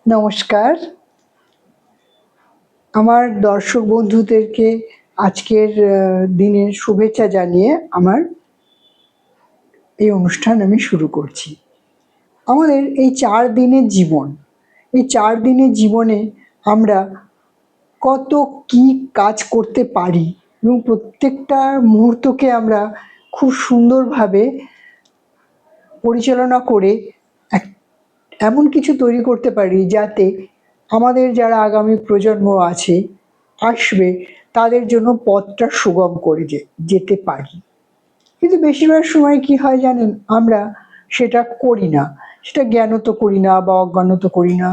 নমস্কার। আমার দর্শক বন্ধুদেরকে আজকের দিনের শুভেচ্ছা জানিয়ে আমার এই অনুষ্ঠান আমি শুরু করছি। আমাদের এই ৪ দিনের জীবন, এই ৪ দিনের জীবনে আমরা কত কি কাজ করতে পারি এবং প্রত্যেকটা মুহূর্তকে আমরা খুব সুন্দরভাবে পরিচালনা করে এক এমন কিছু তৈরি করতে পারি যাতে আমাদের যারা আগামী প্রজন্ম আসবে তাদের জন্য পথটা সুগম করে যেতে পারি। কিন্তু বেশিরভাগ সময় কি হয় জানেন, আমরা সেটা করি না। সেটা জ্ঞানত করি না বা অজ্ঞানত করি না,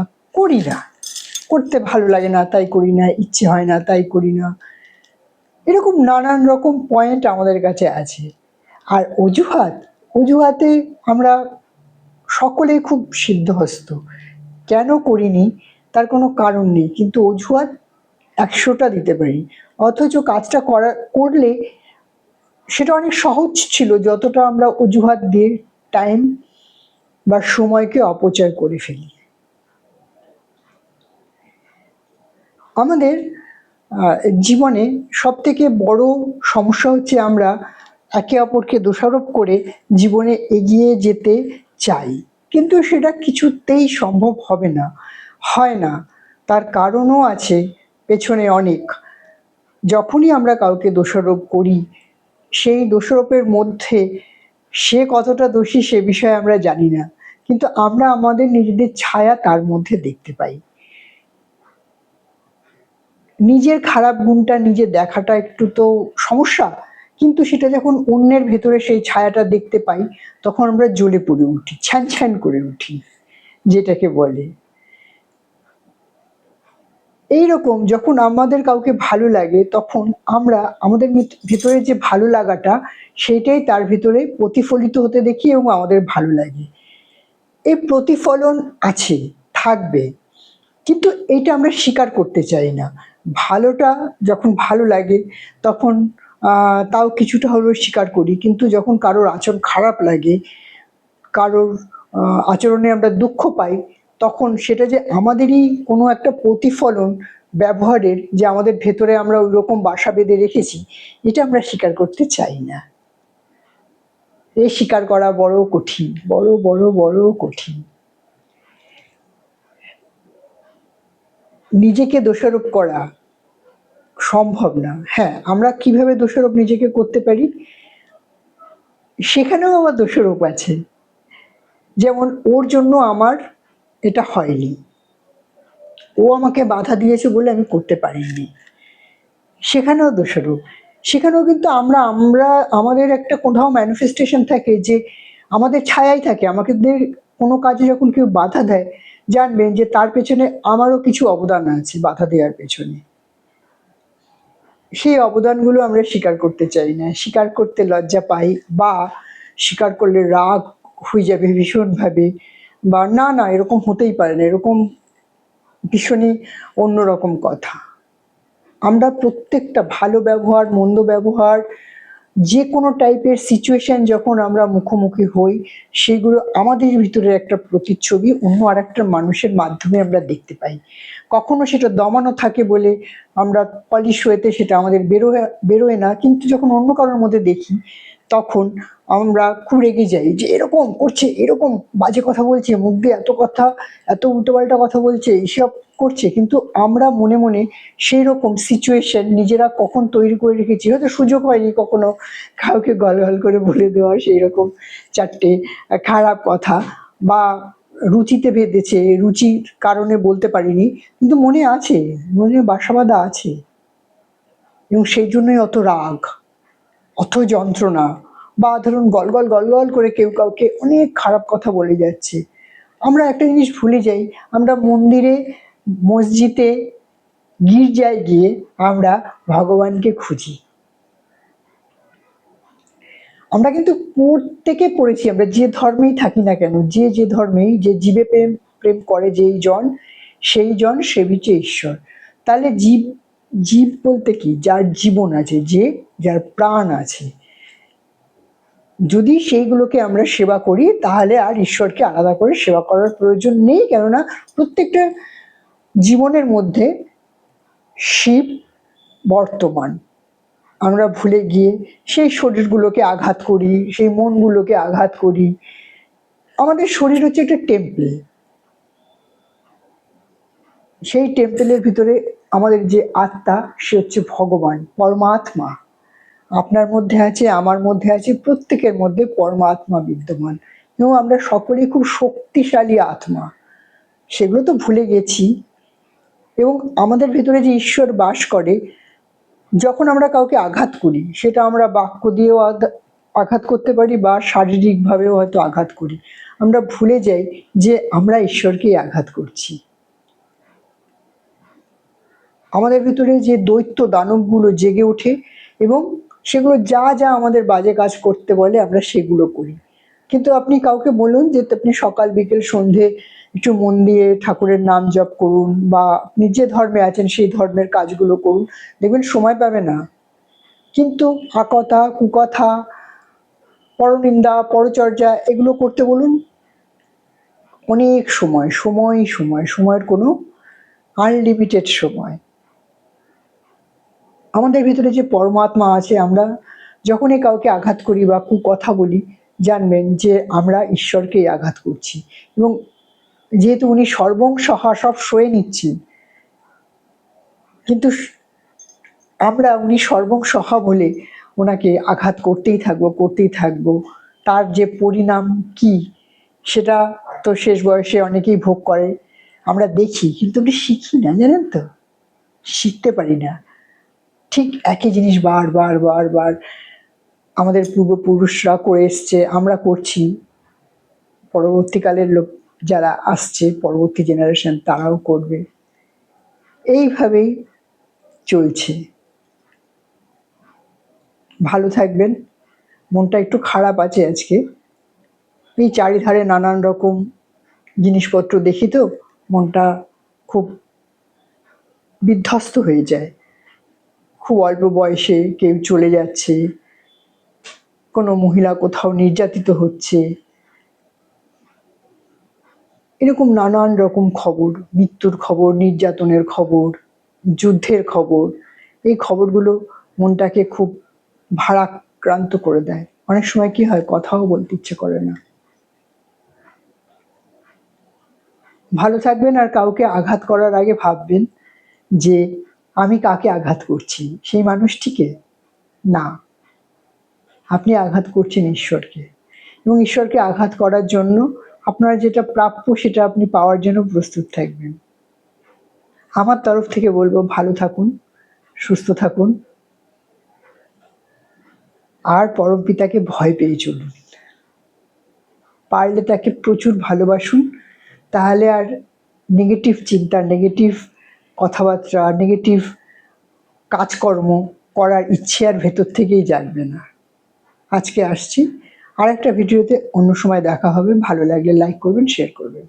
করতে ভালো লাগে না তাই করি না, ইচ্ছে হয় না তাই করি না। এরকম নানান রকম পয়েন্ট আমাদের কাছে আছে। আর অজুহাতে আমরা সকলেই খুব সিদ্ধহস্ত। কেন করিনি তার কোনো কারণ নেই, কিন্তু অজুহাত ১০০টা দিতে পারি। অথচ কাজটা করলে সেটা অনেক সহজ ছিল যতটা আমরা অজুহাত দিয়ে টাইম বা সময়কে অপচয় করে ফেলি। আমাদের জীবনে সবথেকে বড় সমস্যা হচ্ছে আমরা একে অপরকে দোষারোপ করে জীবনে এগিয়ে যেতে চাই, কিন্তু সেটা কিছুতেই সম্ভব হয় না। তার কারণও আছে পেছনে অনেক। যখনই আমরা কাউকে দোষারোপ করি, সেই দোষারোপের মধ্যে সে কতটা দোষী সে বিষয়ে আমরা জানি না, কিন্তু আমরা আমাদের নিজেদের ছায়া তার মধ্যে দেখতে পাই। নিজের খারাপ গুণটা নিজে দেখাটা একটু তো সমস্যা, কিন্তু সেটা যখন অন্যের ভেতরে সেই ছায়াটা দেখতে পাই তখন আমরা জ্বলে পড়ে উঠি, ছ্যান ছ্যান করে উঠি যেটাকে বলে। এইরকম যখন আমাদের কাউকে ভালো লাগে তখন আমরা আমাদের ভেতরে যে ভালো লাগাটা সেটাই তার ভিতরে প্রতিফলিত হতে দেখি এবং আমাদের ভালো লাগে। এই প্রতিফলন আছে, থাকবে, কিন্তু এইটা আমরা স্বীকার করতে চাই না। ভালোটা যখন ভালো লাগে তখন তাও কিছুটা হলেও স্বীকার করি, কিন্তু যখন কারোর আচরণ খারাপ লাগে, কারোর আচরণে আমরা দুঃখ পাই, তখন সেটা যে আমাদেরই কোনো একটা প্রতিফলন ব্যবহারের, যে আমাদের ভেতরে আমরা ওই রকম বাসা বেঁধে রেখেছি, এটা আমরা স্বীকার করতে চাই না। স্বীকার করা বড় কঠিন, বড় বড় বড় কঠিন। নিজেকে দোষারোপ করা সম্ভব না। হ্যাঁ, আমরা কিভাবে দোষারোপ নিজেকে করতে পারি, সেখানেও আবার দোষারোপ আছে। যেমন ওর জন্য আমার এটা হয়নি, ও আমাকে বাধা দিয়েছে বলে আমি করতে পারিনি, সেখানেও দোষারোপ। সেখানেও কিন্তু আমাদের একটা কোথাও ম্যানিফেস্টেশন থাকে, যে আমাদের ছায়াই থাকে। আমাদের কোনো কাজে যখন কেউ বাধা দেয়, জানবেন যে তার পেছনে আমারও কিছু অবদান আছে বাধা দেওয়ার পেছনে। সেই অবদানগুলো আমরা স্বীকার করতে চাই না, স্বীকার করতে লজ্জা পাই, বা স্বীকার করলে রাগ হয়ে যাবে ভীষণভাবে, বা না না এরকম হতেই পারে না, এরকম ভীষণই অন্যরকম কথা। আমরা প্রত্যেকটা ভালো ব্যবহার, মন্দ ব্যবহার, যে কোনো টাইপের সিচুয়েশন যখন আমরা মুখোমুখি হই, সেগুলো আমাদের ভিতরে একটা প্রতিচ্ছবি অন্য আর একটা মানুষের মাধ্যমে আমরা দেখতে পাই। কখনো সেটা দমানো থাকে বলে আমরা পলিশ হয়েতে সেটা আমাদের বেরোয় না, কিন্তু যখন অন্য কারোর মধ্যে দেখি তখন আমরা খুব রেগে যাই, যে এরকম করছে, এরকম বাজে কথা বলছে, মুখ দিয়ে এত কথা, এত উল্টোপাল্টা কথা বলছে, এইসব করছে, কিন্তু আমরা মনে মনে সেই রকম সিচুয়েশন নিজেরা কখন তৈরি করে রেখেছি, হয়তো সুযোগ হয়নি কখনো কাউকে গলগল করে বলে দেওয়ার সেই রকম 4টে খারাপ কথা, বা রুচিতে বেঁধেছে, রুচির কারণে বলতে পারিনি, কিন্তু মনে আছে, মনে বাসা বাঁধা আছে, এবং সেই জন্যই অত রাগ, অত যন্ত্রণা। বা ধরুন গলগল গলগল করে কেউ কাউকে অনেক খারাপ কথা বলে যাচ্ছে, আমরা একটা জিনিস ভুলে যাই, আমরা মন্দিরে, মসজিদে, গির্জায় গিয়ে আমরা ভগবানকে খুঁজি। আমরা কিন্তু প্রত্যেকে পড়েছি, আমরা যে ধর্মেই থাকি না কেন, যে ধর্মেই, যে জীবে প্রেম প্রেম করে যেই জন, সেই জন সেবিছে ঈশ্বর। তাহলে জীব বলতে কি, যার জীবন আছে, যার প্রাণ আছে, যদি সেইগুলোকে আমরা সেবা করি তাহলে আর ঈশ্বরকে আলাদা করে সেবা করার প্রয়োজন নেই, কেননা প্রত্যেকটা জীবনের মধ্যে শিব বর্তমান। আমরা ভুলে গিয়ে সেই শরীরগুলোকে আঘাত করি, সেই মনগুলোকে আঘাত করি। আমাদের শরীর হচ্ছে একটা টেম্পল, সেই টেম্পলের ভিতরে আমাদের যে আত্মা সে হচ্ছে ভগবান, পরমাত্মা। আপনার মধ্যে আছে, আমার মধ্যে আছে, প্রত্যেকের মধ্যে পরমাত্মা বিদ্যমান, এবং আমরা সকলেই খুব শক্তিশালী আত্মা। সেগুলো তো ভুলে গেছি। এবং আমাদের ভিতরে যে ঈশ্বর বাস করে, যখন আমরা কাউকে আঘাত করি, সেটা আমরা বাক্য দিয়েও আঘাত করতে পারি বা শারীরিকভাবেও হয়তো আঘাত করি, আমরা ভুলে যাই যে আমরা ঈশ্বরকেই আঘাত করছি। আমাদের ভিতরে যে দৈত্য দানবগুলো জেগে ওঠে এবং সেগুলো যা যা আমাদের বাজে কাজ করতে বলে আমরা সেগুলো করি। কিন্তু আপনি কাউকে বলুন যে আপনি সকাল বিকেল সন্ধে একটু মন দিয়ে ঠাকুরের নাম জপ করুন বা আপনি যে ধর্মে আছেন সেই ধর্মের কাজগুলো করুন, দেখবেন সময় পাবে না। কিন্তু আকথা, কুকথা, পরনিন্দা, পরচর্যা এগুলো করতে বলুন, অনেক সময় সময় সময় সময়ের কোনো আনলিমিটেড সময়। আমাদের ভিতরে যে পরমাত্মা আছে, আমরা যখনই কাউকে আঘাত করি বা কুকথা বলি, জানবেন যে আমরা ঈশ্বরকেই আঘাত করছি। এবং যেহেতু উনি সর্বংসহা, সব সয়ে নিচ্ছেন, কিন্তু আমরা উনি সর্বংসহা বলে ওনাকে আঘাত করতেই থাকবো। তার যে পরিণাম কি সেটা তো শেষ বয়সে অনেকেই ভোগ করে, আমরা দেখি, কিন্তু আমরা শিখি না, জানেন তো, শিখতে পারি না। ঠিক একই জিনিস বারবার বারবার আমাদের পূর্বপুরুষরা করে এসছে, আমরা করছি, পরবর্তীকালের লোক যারা আসছে, পরবর্তী জেনারেশন, তারাও করবে। এইভাবেই চলছে। ভালো থাকবেন। মনটা একটু খারাপ আছে আজকে, এই চারিধারে নানান রকম জিনিসপত্র দেখি তো মনটা খুব বিধ্বস্ত হয়ে যায়। খুব অল্প বয়সে কেউ চলে যাচ্ছে, কোনো মহিলা কোথাও নির্যাতিত হচ্ছে, এরকম নানান রকম খবর, মৃত্যুর খবর, নির্যাতনের খবর, যুদ্ধের খবর। এই খবরগুলো মনটাকে খুব ভারাক্রান্ত করে দেয়। অনেক সময় কি হয়, কথাও বলতে ইচ্ছে করে না। ভালো থাকবেন, আর কাউকে আঘাত করার আগে ভাববেন যে আমি কাকে আঘাত করছি, সেই মানুষটিকে না, আপনি আঘাত করছেন ঈশ্বরকে। এবং ঈশ্বরকে আঘাত করার জন্য আপনার যেটা প্রাপ্য সেটা আপনি পাওয়ার জন্য প্রস্তুত থাকবেন। আমার তরফ থেকে বলবো, ভালো থাকুন, সুস্থ থাকুন, আর পরমপিতাকে ভয় পেয়ে চলুন। পারলে তাকে প্রচুর ভালোবাসুন, তাহলে আর নেগেটিভ চিন্তা, নেগেটিভ কথাবার্তা, নেগেটিভ কাজকর্ম করার ইচ্ছে আর ভেতর থেকেই জাগবে না। আজকে আসছি, আর একটা ভিডিওতে অন্য সময় দেখা হবে। ভালো লাগলে লাইক করবেন, শেয়ার করবেন।